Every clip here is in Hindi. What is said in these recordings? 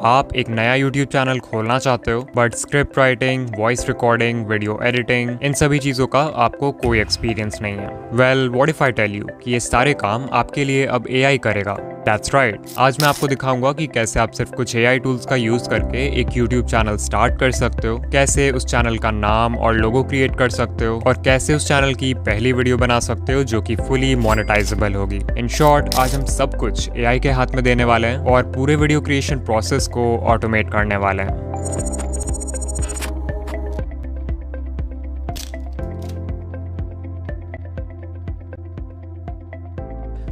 आप एक नया YouTube चैनल खोलना चाहते हो but script writing, voice recording, video editing, इन सभी चीज़ों का आपको कोई एक्सपीरियंस नहीं है। Well, what if I tell you कि ये सारे काम आपके लिए अब AI करेगा। That's right. आज मैं आपको दिखाऊंगा कि कैसे आप सिर्फ कुछ AI टूल्स का यूज करके एक YouTube चैनल स्टार्ट कर सकते हो, कैसे उस चैनल का नाम और लोगो क्रिएट कर सकते हो और कैसे उस चैनल की पहली वीडियो बना सकते हो जो कि फुली मोनेटाइजेबल होगी। इन शॉर्ट, आज हम सब कुछ AI के हाथ में देने वाले हैं और पूरे वीडियो क्रिएशन प्रोसेस को ऑटोमेट करने वाले हैं।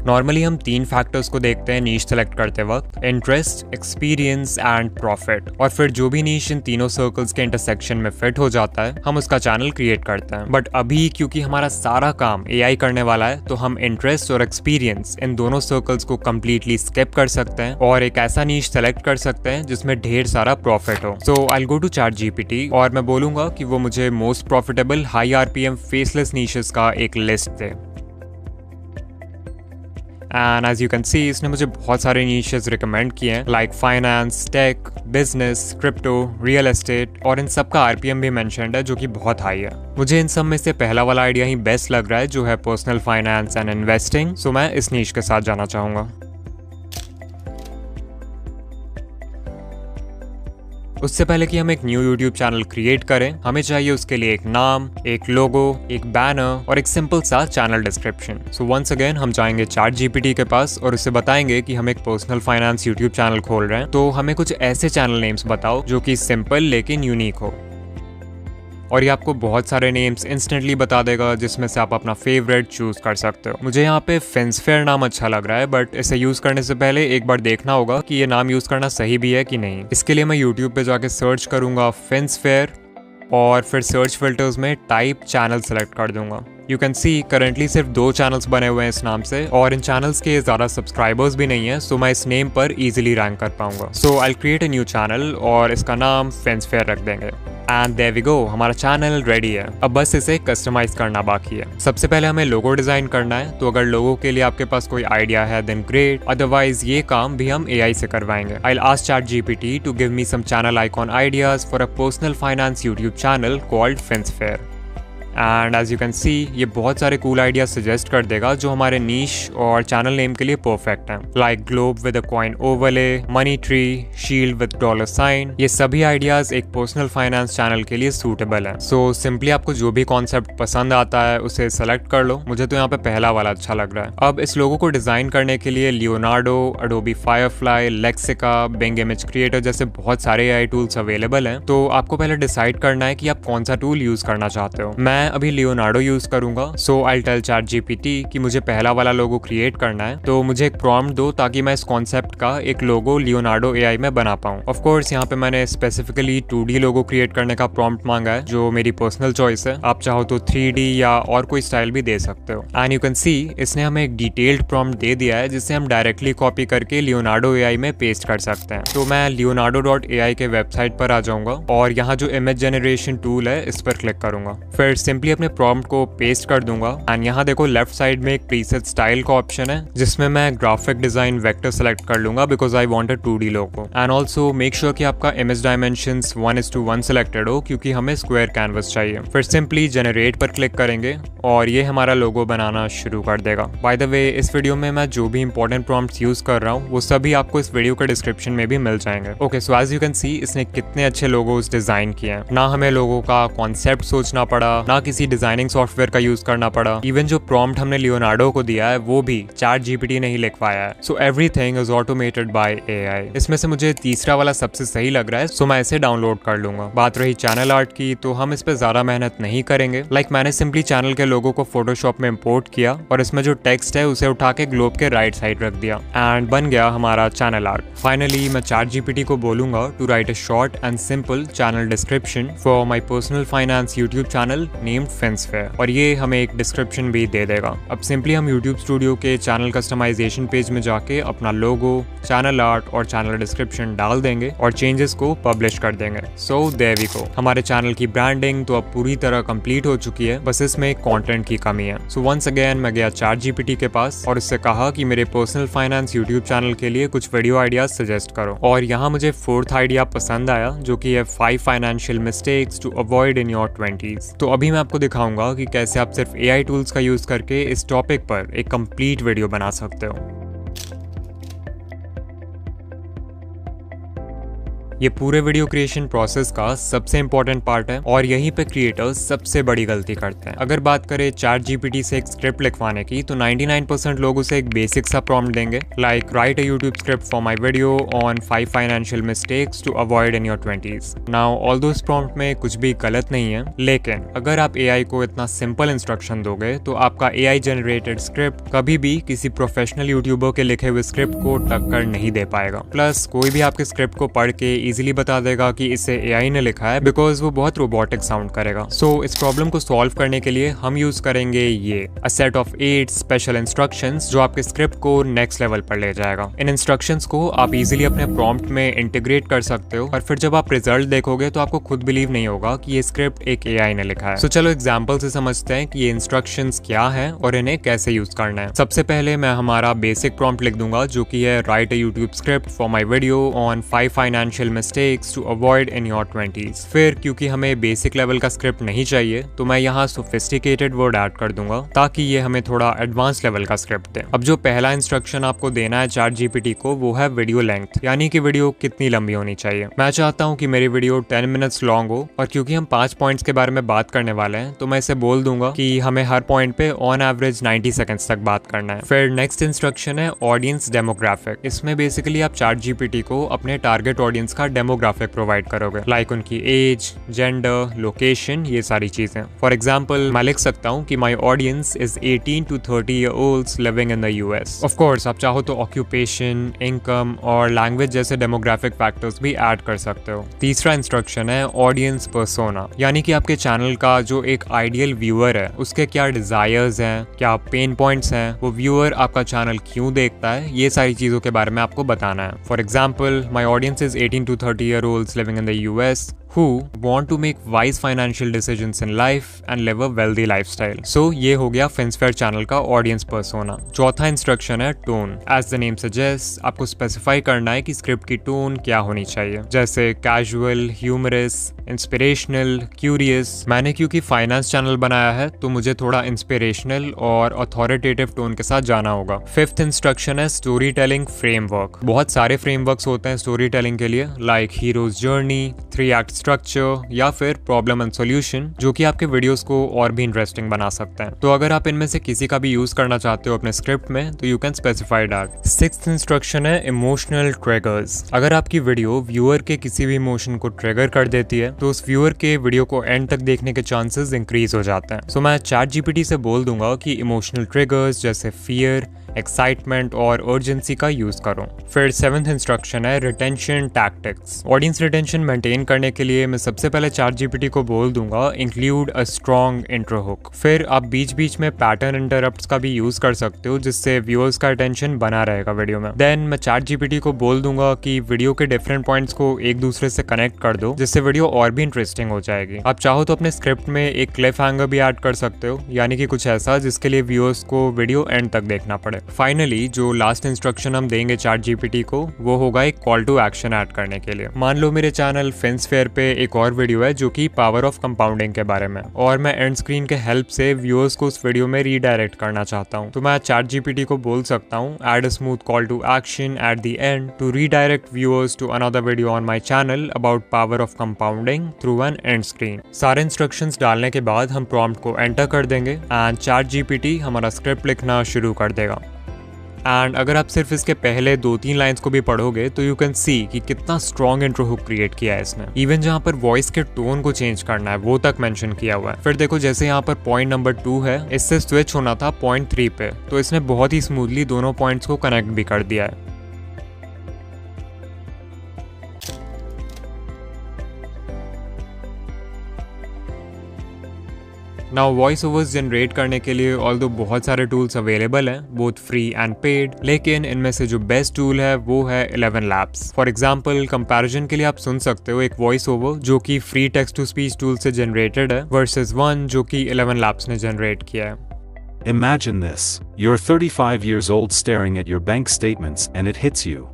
नॉर्मली हम 3 फैक्टर्स को देखते हैं नीश सेलेक्ट करते वक्त: इंटरेस्ट, एक्सपीरियंस एंड प्रॉफिट। और फिर जो भी नीश इन तीनों सर्कल्स के इंटरसेक्शन में फिट हो जाता है, हम उसका चैनल क्रिएट करते हैं। बट अभी क्योंकि हमारा सारा काम AI करने वाला है, तो हम इंटरेस्ट और एक्सपीरियंस इन दोनों सर्कल्स को कम्प्लीटली स्किप कर सकते हैं और एक ऐसा नीश सेलेक्ट कर सकते हैं जिसमें ढेर सारा प्रॉफिट हो। सो आई गो टू ChatGPT और मैं बोलूंगा कि वो मुझे most profitable high RPM faceless niches का एक लिस्ट दे। And as you can see, इसने मुझे बहुत सारे नीशेस रिकमेंड किए हैं, like finance, tech, business, crypto, real estate, और इन सब का RPM भी मेंशन्ड है जो कि बहुत हाई है। मुझे इन सब में से पहला वाला आइडिया ही बेस्ट लग रहा है, जो है पर्सनल फाइनेंस एंड इन्वेस्टिंग। सो मैं इस नीश के साथ जाना चाहूंगा। उससे पहले कि हम एक न्यू YouTube चैनल क्रिएट करें, हमें चाहिए उसके लिए एक नाम, एक लोगो, एक बैनर और एक सिंपल सा channel description. So once again हम जाएंगे ChatGPT के पास और उससे बताएंगे कि हम एक पर्सनल फाइनेंस YouTube चैनल खोल रहे हैं, तो हमें कुछ ऐसे चैनल नेम्स बताओ जो कि सिंपल लेकिन यूनिक हो। और ये आपको बहुत सारे नेम्स इंस्टेंटली बता देगा, जिसमें से आप अपना फेवरेट चूज कर सकते हो। मुझे यहाँ पे फेंसफेयर नाम अच्छा लग रहा है, बट इसे यूज करने से पहले एक बार देखना होगा कि ये नाम यूज करना सही भी है कि नहीं। इसके लिए मैं YouTube पे जाके सर्च करूंगा फेंसफेयर और फिर सर्च फिल्टर्स में टाइप चैनल सेलेक्ट कर दूंगा। यू कैन सी करंटली सिर्फ 2 चैनल्स बने हुए हैं इस नाम से और इन चैनल्स के ज़्यादा सब्सक्राइबर्स भी नहीं है, सो मैं इस नेम पर इजीली रैंक कर पाऊंगा। So I create a new channel और इसका नाम फेंसफेयर रख देंगे। एंड देयर वी गो, हमारा चैनल रेडी है। अब बस इसे कस्टमाइज करना बाकी है। सबसे पहले हमें लोगो डिजाइन करना है, तो अगर लोगो के लिए आपके पास कोई आइडिया है देन ग्रेट, अदरवाइज ये काम भी हम AI से करवाएंगे। I will ask ChatGPT to give me some channel icon ideas for a personal finance YouTube channel called fencefair. And as you can see, ये बहुत सारे कूल आइडियाज सजेस्ट कर देगा जो हमारे नीश और चैनल नेम के लिए परफेक्ट हैं, like globe with a coin overlay, money tree, shield with dollar sign. ये सभी आइडियाज एक पर्सनल फाइनेंस चैनल के लिए सूटेबल हैं। सो सिंपली आपको जो भी कॉन्सेप्ट पसंद आता है उसे सेलेक्ट कर लो। मुझे तो यहाँ पे पहला वाला अच्छा लग रहा है। अब इस लोगो को डिजाइन करने के लिए Leonardo, Adobe Firefly, Lexica, Bing image creator जैसे बहुत सारे AI टूल्स अवेलेबल हैं। तो आपको पहले डिसाइड करना है कि आप कौन सा टूल यूज करना चाहते हो। मैं अभी लियोनार्डो यूज करूंगा। सो आई टेल ChatGPT कि मुझे पहला वाला लोगो क्रिएट करना है, तो मुझे एक प्रॉम्प्ट दो ताकि मैं इस कॉन्सेप्ट का एक लोगो लियोनार्डो AI में बना पाऊं। ऑफ कोर्स यहाँ पे मैंने स्पेसिफिकली 2D लोगो क्रिएट करने का प्रॉम्प्ट मांगा है, जो मेरी पर्सनल चॉइस है। आप चाहो तो 3D या और कोई स्टाइल भी दे सकते हो। एंड यू कैन सी, इसने हमें एक डिटेल्ड प्रॉम्प्ट दे दिया है जिसे हम डायरेक्टली कॉपी करके लियोनार्डो AI में पेस्ट कर सकते हैं। तो मैं leonardo.ai के वेबसाइट पर आ जाऊंगा और यहाँ जो इमेज जनरेशन टूल है इस पर क्लिक करूंगा। फिर सिंपली अपने प्रॉम्प्ट को पेस्ट कर दूंगा। एंड यहाँ देखो लेफ्ट साइड में एक प्रीसेट स्टाइल का ऑप्शन है, जिसमें मैं ग्राफिक डिजाइन वेक्टर सेलेक्ट कर लूंगा because I want a 2D logo. And also make sure कि आपका इमेज डायमेंशंस 1:1 सिलेक्टेड हो, क्योंकि हमें स्क्वायर कैनवस चाहिए। फिर सिंपली जनरेट पर क्लिक करेंगे और ये हमारा लोगो बनाना शुरू कर देगा। बाय द वे, इस वीडियो में मैं जो भी इंपॉर्टेंट प्रॉम्प्ट्स यूज कर रहा हूँ वो सभी आपको इस वीडियो के डिस्क्रिप्शन में भी मिल जाएंगे। Okay, so as you can see, इसने कितने अच्छे लोगोस डिजाइन किए हैं। ना हमें लोगो का कॉन्सेप्ट सोचना पड़ा, ना किसी डिजाइनिंग सॉफ्टवेयर का यूज करना पड़ा। इवन जो प्रॉम्प्ट हमने लियोनार्डो को दिया है वो भी ChatGPT ने ही लिखवाया है। So everything is automated by AI। इसमें से मुझे तीसरा वाला सबसे सही लग रहा है, सो मैं इसे डाउनलोड कर लूंगा। बात रही चैनल आर्ट की, तो हम इस पे ज्यादा मेहनत नहीं करेंगे। लाइक मैंने सिंपली चैनल के लोगो को फोटोशॉप में इंपोर्ट किया और इसमें जो टेक्स्ट है उसे उठा के ग्लोब के राइट साइड रख दिया एंड बन गया हमारा चैनल आर्ट। फाइनली मैं ChatGPT को बोलूंगा to write a short and simple channel description for my personal finance YouTube channel named fencefair और ये हमें एक डिस्क्रिप्शन भी दे देगा। अब सिंपली हम YouTube स्टूडियो के चैनल कस्टमाइजेशन पेज में जाके अपना लोगो, चैनल आर्ट और चैनल डिस्क्रिप्शन डाल देंगे और चेंजेस को पब्लिश कर देंगे। सो देयर वी गो, हमारे चैनल की ब्रांडिंग तो अब पूरी तरह कंप्लीट हो चुकी है, बस इसमें कंटेंट की कमी है। सो वंस अगेन मैं गया ChatGPT के पास और उससे कहा कि मेरे पर्सनल फाइनेंस यूट्यूब चैनल के लिए कुछ वीडियो आइडियाज सजेस्ट करो, और यहाँ मुझे 4th आइडिया पसंद आया जो कि है 5 financial mistakes to avoid in your 20s। तो अभी मैं आपको दिखाऊंगा कि कैसे आप सिर्फ AI टूल्स का यूज करके इस टॉपिक पर एक कंप्लीट वीडियो बना सकते हो। ये पूरे वीडियो क्रिएशन प्रोसेस का सबसे इंपॉर्टेंट पार्ट है और यहीं पे क्रिएटर्स सबसे बड़ी गलती करते हैं। अगर बात करें ChatGPT से एक स्क्रिप्ट लिखवाने की, तो 99% लोग उसे एक बेसिक सा प्रॉम्प्ट देंगे, like write a YouTube script for my video on 5 financial mistakes to avoid in your 20s। Now although इस प्रॉम्प्ट में कुछ भी गलत नहीं है, लेकिन अगर आप AI को इतना सिंपल इंस्ट्रक्शन दोगे तो आपका AI जनरेटेड स्क्रिप्ट कभी भी किसी प्रोफेशनल यूट्यूबर के लिखे हुए स्क्रिप्ट को टक्कर नहीं दे पाएगा। प्लस कोई भी आपके स्क्रिप्ट को पढ़ के इजीली बता देगा कि इसे AI ने लिखा है, बिकॉज वो बहुत रोबोटिक साउंड करेगा। सो इस प्रॉब्लम को सॉल्व करने के लिए हम यूज करेंगे ये a set of 8 special instructions जो आपके स्क्रिप्ट को नेक्स्ट लेवल पर ले जाएगा। इन इंस्ट्रक्शंस को आप इजीली अपने प्रॉम्प्ट में इंटीग्रेट कर सकते हो और फिर जब आप रिजल्ट देखोगे तो आपको खुद बिलीव नहीं होगा कि ये स्क्रिप्ट एक AI ने लिखा है। सो चलो एग्जाम्पल से समझते हैं कि ये इंस्ट्रक्शंस क्या है और इन्हें कैसे यूज करना है। सबसे पहले मैं हमारा बेसिक प्रॉम्प्ट लिख दूंगा जो कि है write a YouTube script for my video on 5 financial mistakes to avoid in your 20s। फिर क्योंकि हमें बेसिक लेवल का स्क्रिप्ट नहीं चाहिए तो मैं यहाँ सोफिस्टिकेटेड वर्ड ऐड कर दूंगा ताकि ये हमें थोड़ा एडवांस लेवल का स्क्रिप्ट दे। अब जो पहला इंस्ट्रक्शन आपको देना है ChatGPT को वो है वीडियो लेंथ, यानी कि वीडियो कितनी लंबी होनी चाहिए। मैं चाहता हूँ कि मेरी वीडियो 10 मिनट्स लॉन्ग हो और क्योंकि हम 5 पॉइंट्स के बारे में बात करने वाले हैं तो मैं इसे बोल दूंगा कि हमें हर पॉइंट पे ऑन एवरेज 90 सेकंड्स तक बात करना है। फिर नेक्स्ट इंस्ट्रक्शन है ऑडियंस डेमोग्राफिक। इसमें बेसिकली आप ChatGPT को अपने टारगेट ऑडियंस का डेमोग्राफिक प्रोवाइड करोगे, लाइक उनकी एज, जेंडर, लोकेशन, ये सारी चीजें। फॉर एग्जाम्पल मैं लिख सकता हूँ कि my audience is 18 to 30 year olds living in the US। Of course आप चाहो तो ऑक्यूपेशन, इनकम और लैंग्वेज जैसे डेमोग्राफिक फैक्टर्स भी ऐड कर सकते हो। तीसरा इंस्ट्रक्शन है ऑडियंस पर्सोना, यानी कि आपके चैनल का जो एक आइडियल व्यूअर है उसके क्या डिजायर्स हैं, क्या पेन पॉइंट्स हैं, वो व्यूअर आपका चैनल क्यों देखता है, ये सारी चीजों के बारे में आपको बताना है। For example my audience is 18 to 30 year olds living in the US who want to make wise financial decisions in life and live a wealthy lifestyle. So ये हो गया FinSphere चैनल का ऑडियंस पर्सोना। चौथा इंस्ट्रक्शन है tone. As the name suggest, आपको स्पेसिफाई करना है कि स्क्रिप्ट की टोन क्या होनी चाहिए, जैसे कैजुअल, ह्यूमरस, इंस्पिरेशनल, क्यूरियस। मैंने क्योंकि फाइनेंस चैनल बनाया है तो मुझे थोड़ा इंस्पिरेशनल और अथॉरिटेटिव टोन के साथ जाना होगा। फिफ्थ इंस्ट्रक्शन है स्टोरी टेलिंग फ्रेमवर्क। बहुत सारे फ्रेमवर्क्स होते हैं स्टोरी टेलिंग के लिए, like heroes journey, 3 act structure या फिर प्रॉब्लम एंड सॉल्यूशन, जो कि आपके वीडियोस को और भी इंटरेस्टिंग बना सकते हैं। तो अगर आप इनमें से किसी का भी यूज करना चाहते हो अपने स्क्रिप्ट में तो you can specify that. Sixth instruction है इमोशनल ट्रिगर्स। अगर आपकी वीडियो व्यूअर के किसी भी इमोशन को ट्रिगर कर देती है तो उस व्यूअर के वीडियो को एंड तक देखने के चांसेस इंक्रीज हो जाते हैं। सो मैं ChatGPT से बोल दूंगा कि इमोशनल ट्रिगर्स जैसे फियर, एक्साइटमेंट और अर्जेंसी का यूज करो। फिर 7th इंस्ट्रक्शन है retention tactics. Audience retention maintain करने के लिए मैं सबसे पहले ChatGPT को बोल दूंगा include a strong intro hook. फिर आप बीच बीच में पैटर्न इंटरप्ट्स का भी यूज कर सकते हो जिससे व्यूअर्स का अटेंशन बना रहेगा वीडियो में। देन मैं ChatGPT को बोल दूंगा कि वीडियो के डिफरेंट पॉइंट्स को एक दूसरे से कनेक्ट कर दो जिससे वीडियो और भी इंटरेस्टिंग हो जाएगी। आप चाहो तो अपने स्क्रिप्ट में एक क्लिफ हैंगर भी ऐड कर सकते हो, यानी कि कुछ ऐसा जिसके लिए व्यूअर्स को वीडियो एंड तक देखना पड़े। फाइनली जो लास्ट इंस्ट्रक्शन हम देंगे ChatGPT को वो होगा एक कॉल टू एक्शन ऐड करने के लिए। मान लो मेरे चैनल FinSphere पे एक और वीडियो है जो कि पावर ऑफ कंपाउंडिंग के बारे में, और मैं एंड स्क्रीन के हेल्प से व्यूअर्स को उस वीडियो में रीडायरेक्ट करना चाहता हूँ। तो मैं ChatGPT को बोल सकता हूँ add a smooth call to action at the end to redirect viewers to another video on my channel about power of compounding through an end screen. सारे इंस्ट्रक्शंस डालने के बाद हम प्रॉम्प्ट को एंटर कर देंगे एंड ChatGPT हमारा स्क्रिप्ट लिखना शुरू कर देगा। एंड अगर आप सिर्फ इसके पहले 2-3 लाइंस को भी पढ़ोगे तो यू कैन सी कि कितना स्ट्रॉन्ग इंट्रो हुक क्रिएट किया है इसने। इवन जहाँ पर वॉइस के टोन को चेंज करना है वो तक मेंशन किया हुआ है। फिर देखो जैसे यहाँ पर पॉइंट नंबर 2 है, इससे स्विच होना था पॉइंट 3 पे, तो इसने बहुत ही स्मूथली दोनों पॉइंट्स को कनेक्ट भी कर दिया है। नाउ वॉइस ओवर्स जनरेट करने के लिए ऑल्दो बहुत सारे टूल्स अवेलेबल हैं, बोथ फ्री एंड पेड, लेकिन इनमें से जो बेस्ट टूल है वो है 11 Labs। फॉर एग्जांपल कंपैरिजन के लिए आप सुन सकते हो एक वॉइस ओवर जो कि free text to speech tool से जनरेटेड है वर्सेस वन जो कि 11 Labs ने जनरेट किया है। Imagine this. You're 35 years old staring at your bank statements and it hits you.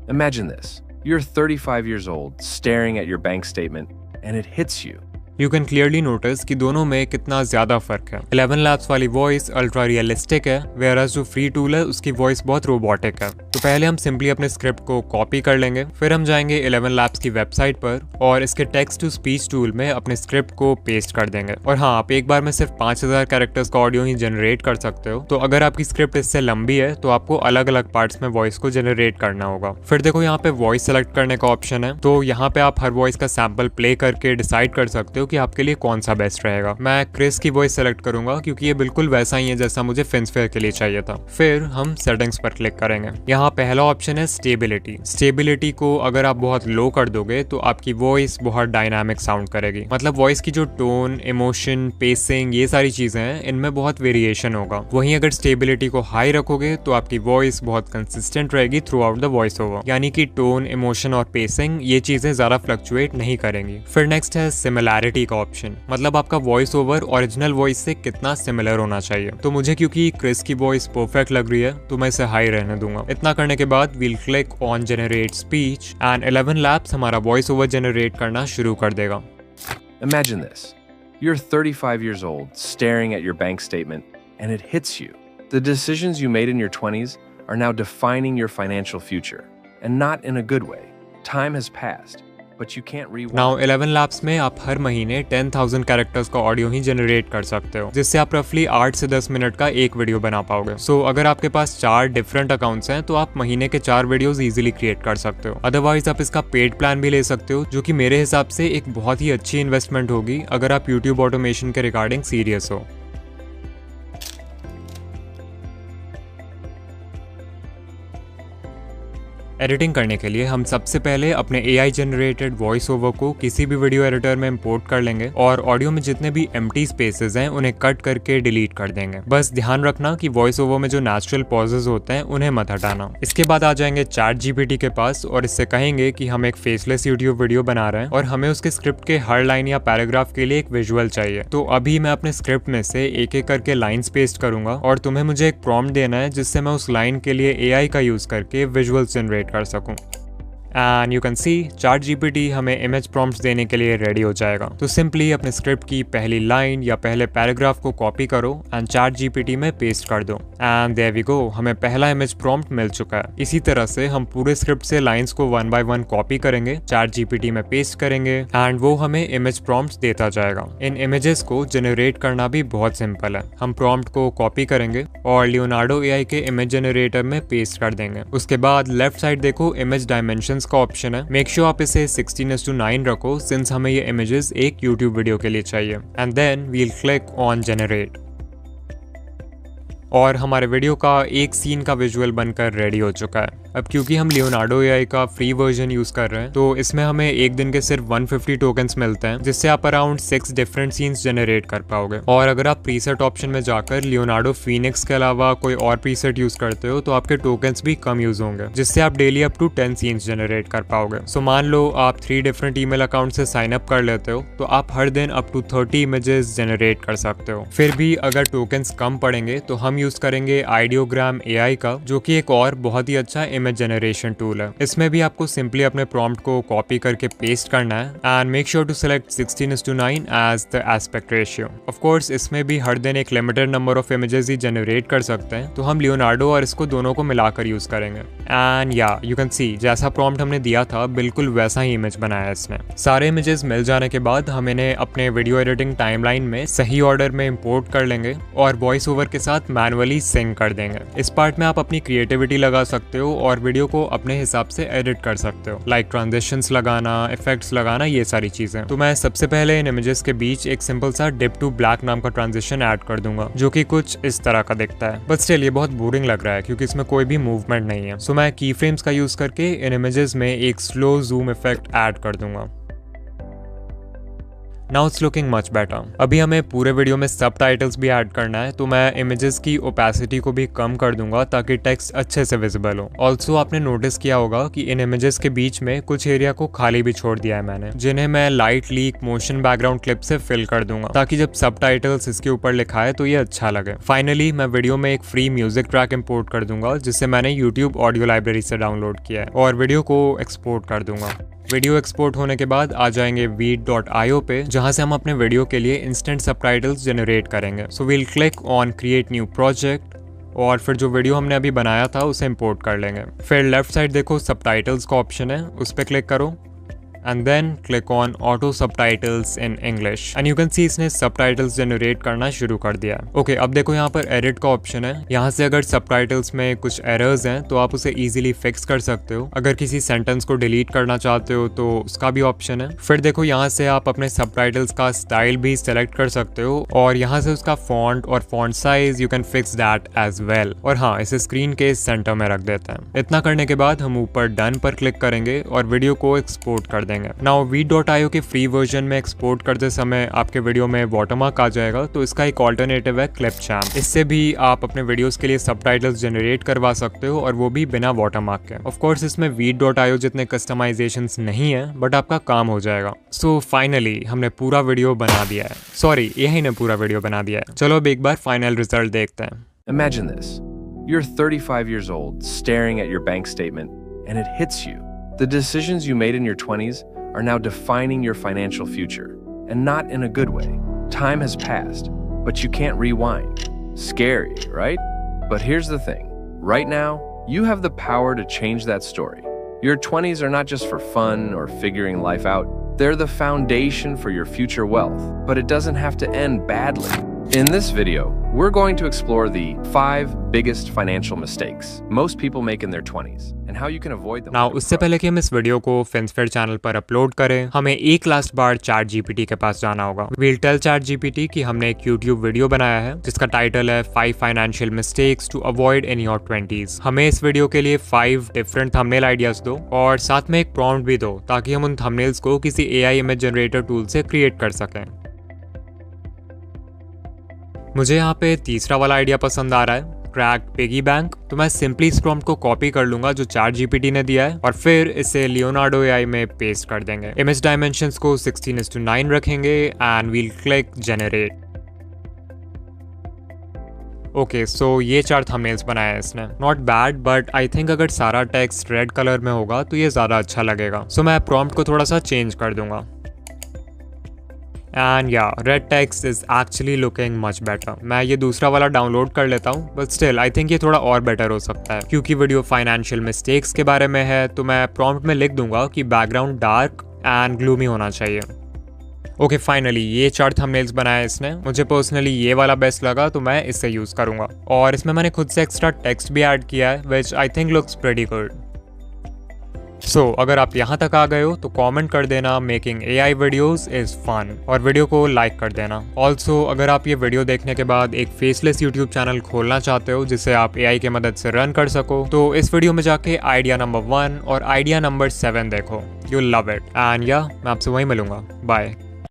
Imagine this. You're 35 years old staring at your bank statement and it hits you. You can clearly notice कि दोनों में कितना ज्यादा फर्क है। 11 Labs वाली वॉइस अल्ट्रा रियलिस्टिक है, whereas जो फ्री टूल है उसकी वॉइस बहुत रोबोटिक है। तो पहले हम सिंपली अपने स्क्रिप्ट को कॉपी कर लेंगे, फिर हम जाएंगे 11 Labs की वेबसाइट पर और इसके टेक्स्ट टू स्पीच टूल में अपने स्क्रिप्ट को पेस्ट कर देंगे। और हाँ, आप एक बार में सिर्फ 5000 कैरेक्टर्स का ऑडियो ही जनरेट कर सकते हो, तो अगर आपकी स्क्रिप्ट इससे लंबी है तो आपको अलग अलग पार्ट्स में वॉइस को जनरेट करना होगा। फिर देखो यहाँ पे वॉइस सेलेक्ट करने का ऑप्शन है, तो यहाँ पे आप हर वॉइस का सैंपल प्ले करके डिसाइड कर सकते हो कि आपके लिए कौन सा बेस्ट रहेगा। मैं क्रिस की वॉइस सेलेक्ट करूंगा क्योंकि ये बिल्कुल वैसा ही है जैसा मुझे फिन्सफेयर के लिए चाहिए था। फिर हम सेटिंग्स पर क्लिक करेंगे। यहाँ पहला ऑप्शन है स्टेबिलिटी। स्टेबिलिटी को अगर आप बहुत लो कर दोगे तो आपकी वॉइस बहुत डायनामिक साउंड करेगी, मतलब वॉइस की जो टोन, इमोशन, पेसिंग, ये सारी चीजें हैं इनमें बहुत वेरिएशन होगा। वहीं अगर स्टेबिलिटी को हाई रखोगे तो आपकी वॉइस बहुत कंसिस्टेंट रहेगी through out the voice over, यानी कि टोन, इमोशन और पेसिंग ये चीजें ज्यादा फ्लक्चुएट नहीं करेंगी। फिर नेक्स्ट है सिमिलैरिटी का ऑप्शन, मतलब आपका वॉइस ओवर ओरिजिनल वॉइस से कितना सिमिलर होना चाहिए। तो मुझे क्योंकि क्रिस की वॉइस परफेक्ट लग रही है तो मैं इसे हाई रहने दूंगा। इतना करने के बाद we'll click on generate speech and 11 Labs हमारा वॉइस ओवर जनरेट करना शुरू कर देगा। Imagine this. You're 35 years old staring at your bank statement and it hits you. The decisions you made in your 20s are now defining your financial future, and not in a good way. Time has passed. But you can't rewind. Now 11 Labs में आप हर महीने 10,000 कैरेक्टर्स का ऑडियो ही जनरेट कर सकते हो, जिससे आप रफली 8 से 10 मिनट का एक वीडियो बना पाओगे। सो अगर आपके पास 4 डिफरेंट अकाउंट्स हैं तो आप महीने के 4 वीडियोस इजीली क्रिएट कर सकते हो। अदरवाइज आप इसका पेड प्लान भी ले सकते हो, जो कि मेरे हिसाब से एक बहुत ही अच्छी इन्वेस्टमेंट होगी अगर आप यूट्यूब ऑटोमेशन के रिगार्डिंग सीरियस हो। एडिटिंग करने के लिए हम सबसे पहले अपने AI जनरेटेड वॉइस ओवर को किसी भी वीडियो एडिटर में इंपोर्ट कर लेंगे और ऑडियो में जितने भी एम्प्टी स्पेसेस हैं उन्हें कट करके डिलीट कर देंगे। बस ध्यान रखना कि वॉइस ओवर में जो नेचुरल पॉजेज होते हैं उन्हें मत हटाना। इसके बाद आ जाएंगे चैट GPT के पास और इससे कहेंगे कि हम एक फेसलेस यूट्यूब वीडियो बना रहे हैं और हमें उसके स्क्रिप्ट के हर लाइन या पैराग्राफ के लिए एक विजुअल चाहिए। तो अभी मैं अपने स्क्रिप्ट में से एक एक करके लाइन्स पेस्ट करूंगा और तुम्हें मुझे एक प्रॉम्प्ट देना है जिससे मैं उस लाइन के लिए AI का यूज करके विजुअल्स जनरेट कर सकूं। And you can C chat GPT हमें इमेज प्रॉम्प्ट्स देने के लिए रेडी हो जाएगा। तो सिंपली अपने स्क्रिप्ट की पहली लाइन या पहले पैराग्राफ को कॉपी करो एंड चैट GPT में पेस्ट कर दो एंड देयर वी गो, हमें पहला इमेज प्रॉम्प्ट मिल चुका है। इसी तरह से हम पूरे स्क्रिप्ट से लाइंस को 1 बाय 1 कॉपी करेंगे, चैट GPT में पेस्ट करेंगे एंड वो हमें इमेज प्रॉम्प्ट्स देता जाएगा। इन इमेजेस को जनरेट करना भी बहुत सिंपल है। हम प्रॉम्प्ट को कॉपी करेंगे और लियोनार्डो AI के इमेज जनरेटर में पेस्ट कर देंगे। उसके बाद लेफ्ट साइड देखो इमेज डायमेंशन का ऑप्शन है। मेक श्योर आप इसे 16:9 रखो सिंस हमें ये इमेजेस एक यूट्यूब वीडियो के लिए चाहिए and then we'll click on generate और हमारे वीडियो का एक सीन का विजुअल बनकर रेडी हो चुका है। अब क्योंकि हम लियोनार्डो AI का फ्री वर्जन यूज कर रहे हैं तो इसमें हमें एक दिन के सिर्फ 150 टोकन्स मिलते हैं, जिससे आप अराउंड 6 डिफरेंट सीन्स जनरेट कर पाओगे। और अगर आप प्रीसेट ऑप्शन में जाकर लियोनार्डो फीनिक्स के अलावा कोई और प्रीसेट यूज करते हो तो आपके टोकन्स भी कम यूज होंगे, जिससे आप daily up to 10 scenes generate कर पाओगे। सो मान लो आप 3 डिफरेंट ईमेल अकाउंट से साइन अप कर लेते हो तो आप हर दिन अप टू 30 इमेजेस जनरेट कर सकते हो। फिर भी अगर टोकन्स कम पड़ेंगे तो हम यूज करेंगे आइडियोग्राम AI का, जो कि एक और बहुत ही अच्छा इमेज जनरेशन टूल है। इसमें भी आपको सिंपली अपने प्रॉम्प्ट को कॉपी करके पेस्ट करना है and make sure to select 16:9 as the aspect ratio. Of course इसमें भी हर दिन एक लिमिटेड नंबर ऑफ इमेजेस ही जनरेट कर सकते हैं, तो हम लियोनार्डो और इसको दोनों को मिलाकर यूज करेंगे। एंड या यू कैन सी जैसा प्रॉम्प्ट हमने दिया था बिल्कुल वैसा ही इमेज बनाया है इसने। सारे इमेजेस मिल जाने के बाद हम इन्हें अपने वीडियो एडिटिंग टाइमलाइन में सही ऑर्डर में इंपोर्ट कर लेंगे और वॉइस ओवर के साथ मैनुअली सिंक कर देंगे। इस पार्ट में आप अपनी क्रिएटिविटी लगा सकते हो और वीडियो को अपने हिसाब से एडिट कर सकते हो, लाइक ट्रांजिशंस लगाना, इफेक्ट्स लगाना, ये सारी चीजें। तो मैं सबसे पहले इन इमेजेस के बीच एक सिंपल सा डिप टू ब्लैक नाम का ट्रांजिशन ऐड कर दूंगा, जो कि कुछ इस तरह का दिखता है। बट स्टिल ये बहुत बोरिंग लग रहा है क्योंकि इसमें कोई भी मूवमेंट नहीं है। सो मैं की फ्रेम्स का यूज करके इन इमेजेस में एक स्लो जूम इफेक्ट ऐड कर दूंगा। Now it's looking much better. अभी हमें पूरे वीडियो में सबटाइटल्स भी ऐड करना है, तो मैं इमेजेस की ओपेसिटी को भी कम कर दूंगा ताकि टेक्स्ट अच्छे से विजिबल हो। ऑल्सो आपने नोटिस किया होगा कि इन इमेजेस के बीच में कुछ एरिया को खाली भी छोड़ दिया है मैंने, जिन्हें मैं light leak motion background clip से फिल कर दूंगा ताकि जब सबटाइटल्स इसके ऊपर लिखा है तो ये अच्छा लगे। फाइनली मैं वीडियो में एक फ्री म्यूजिक ट्रैक इंपोर्ट कर दूंगा जिसे मैंने YouTube ऑडियो लाइब्रेरी से डाउनलोड किया है और वीडियो को एक्सपोर्ट कर दूंगा। वीडियो एक्सपोर्ट होने के बाद आ जाएंगे veed.io पे, जहां से हम अपने वीडियो के लिए इंस्टेंट सबटाइटल्स जनरेट करेंगे। So we'll click on create new project और फिर जो वीडियो हमने अभी बनाया था उसे इंपोर्ट कर लेंगे। फिर लेफ्ट साइड देखो सबटाइटल्स का ऑप्शन है, उस पर क्लिक करो and then click on auto subtitles in English and you can see इसने subtitles generate करना शुरू कर दिया है। ओके, अब देखो यहाँ पर edit का ऑप्शन है। यहाँ से अगर subtitles में कुछ errors हैं तो आप उसे easily fix कर सकते हो। अगर किसी sentence को delete करना चाहते हो तो उसका भी ऑप्शन है। फिर देखो यहाँ से आप अपने subtitles का स्टाइल भी select कर सकते हो और यहाँ से उसका font और font size you can fix that as well। और हाँ, इसे स्क्रीन के सेंटर में रख देते हैं। इतना करने के बाद हम ऊपर डन पर क्लिक करेंगे और वीडियो को एक्सपोर्ट कर देंगे। नाउ veed.io के फ्री वर्जन में एक्सपोर्ट करते समय आपके वीडियो में वाटरमार्क आ जाएगा, तो इसका एक ऑल्टरनेटिव है क्लिपचैम्प। इससे भी आप अपने वीडियोस के लिए सबटाइटल्स जनरेट करवा सकते हो और वो भी बिना वाटरमार्क के। ऑफ कोर्स इसमें veed.io जितने कस्टमाइजेशंस नहीं है, बट आपका काम हो जाएगा। सो फाइनली हमने पूरा वीडियो बना दिया है। सॉरी, यही ने पूरा वीडियो बना दिया है। चलो अब एक बार फाइनल रिजल्ट देखते हैं। Imagine this. You're 35 years old, staring at your bank statement, and it hits you. The decisions you made in your 20s are now defining your financial future, and not in a good way. Time has passed, but you can't rewind. Scary, right? But here's the thing. Right now, you have the power to change that story. Your 20s are not just for fun or figuring life out. They're the foundation for your future wealth, but it doesn't have to end badly. In this video, we're going to explore the 5 biggest financial mistakes most people make in their 20s and how you can avoid them. Now, उससे पहले कि हम इस वीडियो को FinSphere चैनल पर अपलोड करें, हमें एक लास्ट बार ChatGPT के पास जाना होगा। We'll tell ChatGPT कि हमने एक YouTube वीडियो बनाया है जिसका टाइटल है 5 financial mistakes to avoid in your 20s। हमें इस वीडियो के लिए 5 डिफरेंट थंबनेल आइडियाज दो और साथ में एक प्रॉम्प्ट भी दो ताकि हम उन थंबनेल्स को किसी AI इमेज जनरेटर टूल से क्रिएट कर सकें। मुझे यहाँ पे तीसरा वाला आइडिया पसंद आ रहा है, क्रैक्ड पिगी बैंक। तो मैं सिंपली इस प्रॉम्प्ट को कॉपी कर लूंगा जो ChatGPT ने दिया है और फिर इसे Leonardo AI में पेस्ट कर देंगे। इमेज डायमेंशंस को 16:9 रखेंगे and we'll click generate. Okay, so ये 4 थंबनेल्स बनाया है इसने। Not bad, but I think अगर सारा टेक्स्ट रेड कलर में होगा तो ये ज्यादा अच्छा लगेगा। सो मैं प्रॉम्प्ट को थोड़ा सा चेंज कर दूंगा। एंड या red text is actually looking much better. मैं ये दूसरा वाला डाउनलोड कर लेता हूँ, बट स्टिल आई थिंक ये थोड़ा और बेटर हो सकता है। क्योंकि वीडियो फाइनेंशियल मिस्टेक्स के बारे में है तो मैं प्रॉम्प्ट में लिख दूंगा कि बैकग्राउंड डार्क एंड ग्लूमी होना चाहिए। ओके, फाइनली ये 4 थंबनेल्स बनाया इसने। मुझे पर्सनली ये वाला बेस्ट लगा तो मैं इसे यूज करूंगा और इसमें मैंने खुद से एक्स्ट्रा टेक्स्ट भी ऐड किया है which I think looks pretty good. So अगर आप यहाँ तक आ गए हो तो कमेंट कर देना making AI videos is fun और वीडियो को लाइक कर देना। ऑल्सो अगर आप ये वीडियो देखने के बाद एक फेसलेस यूट्यूब चैनल खोलना चाहते हो जिसे आप AI की मदद से रन कर सको तो इस वीडियो में जाके आइडिया नंबर 1 और आइडिया नंबर 7 देखो, यू लव इट। एंड या मैं आपसे वहीं मिलूंगा। बाय।